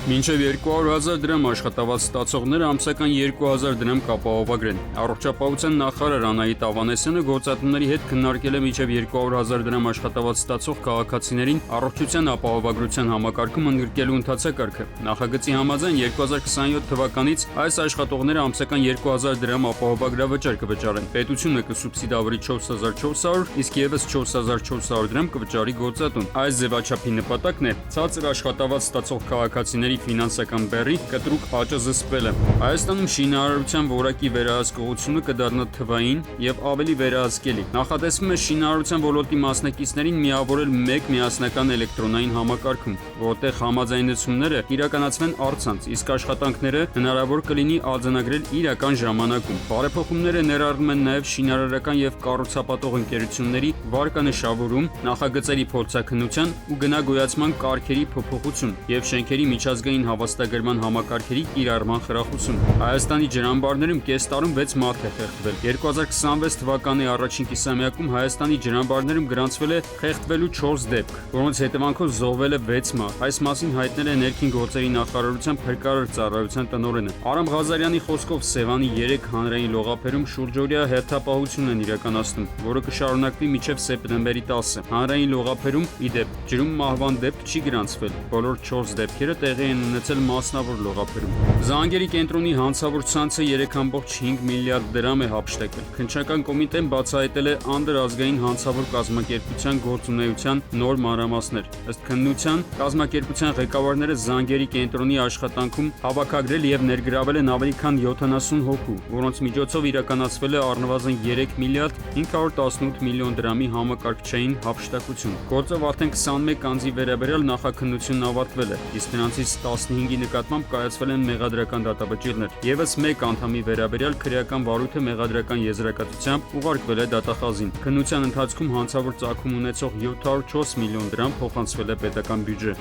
Մինչև 200,000 դրամ աշխատավարձ ստացողները ամսական 2000 դրամ կապահովագրեն։ Առողջապահության նախարար Անահիտ Ավանեսյանը գործատուների հետ քննարկել է մինչև 200,000 դրամ աշխատավարձ ստացող քաղաքացիներին առողջության ապահովագրության համակարգում ընդգրկելու ընթացակարգը։ Նախագծի համաձայն 2027 թվականից այս աշխատողները ամսական 2000 դրամ ապահովագրավճար կվճարեն։ Պետությունը կսուբսիդավորի 4400, իսկ ևս 4400 դրամ կվճարի գործատուն։ Այս ձևաչափի նպատակն է ցածր աշխատավարձ ստացող քաղաքացիների ֆինանսական բեռի կտրուկ աճը զսպելը։ Հայաստանում շինարարության որակի վերահսկողությունը կդառնա թվային եւ ավելի վերահսկելի։ Նախատեսվում է շինարարության ոլորտի մասնակիցներին միավորել մեկ միասնական էլեկտրոնային համակարգում, որտեղ համաձայնեցումները իրականացվեն առցանց, իսկ աշխատանքները հնարավոր կլինի արձանագրել իրական ժամանակում։ Բարեփոխումները ներառում են նաեւ շինարարական եւ կառուցապատող ընկերությունների վարկանշավորում, նախագծերի փորձաքննության ու գնագոյացման կարգերի փոփոխություն եւ շենքերի միջազգային հավաստագրման համակարգերի կիրառման խրախուսում։ Հայաստանի ջրամբարներում կես տարում 6 մարդ է խեղդվել։ 2026 թվականի առաջին կիսամյակում Հայաստանի ջրամբարներում գրանցվել է խեղդվելու 4 դեպք, որոնց հետևանքով զոհվել է 6 մարդ։ Այս մասին հայտնել է ներքին գործերի նախարարության փրկարար ծառայության տնօրենը։ Արամ Ղազարյանի խոսքով Սևանի 3 հանրային լողափերում շուրջօրյա հերթապահություն են իրականացնում, որը կշարունակվի մինչև սեպտեմբերի 10-ը։ Հանրային լողափերում, ի դեպ, ջրում մահվան դեպք չի գրանցվել։ Բոլոր 4 դեպքերը տեղի են ունեցել մասնավոր լողափերում։ Զանգերի կենտրոնի հանցավոր ցանցը 3.5 միլիարդ դրամ է հափշտակվել։ Քննչական կոմիտեն բացահայտել է անդրազգային հանցավոր կազմակերպության գործունեության նոր մանրամասներ։ Ըստ քննության, կազմակերպության ղեկավարները Զանգերի կենտրոնի աշխատանքում հավաքագրել եւ ներգրավել են ավելի քան 70 հոգու, որոնց միջոցով իրականացվել է առնվազն 3 միլիարդ 518 միլիոն դրամի համակարգչային հափշտակություն։ Գործով արդեն 21 անձի վերաբերյալ նախաքննությունն ավարտվել է, իսկ նրանցից 15-ի նկատմամբ կայացվել են մեղադրական դատաբճիռներ։ Եվս մեկ անդամի վերաբերյալ քրեական վարույթը մեղադրական եզրակացությամբ ուղարկվել է դատախազին։ Քննության ընթացքում հանցավոր ծագում ունեցող 704 միլիոն դրամ փոխանցվել է պետական բյուջե։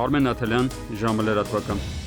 Արմեն Աթելյան, ժամը լրատվական։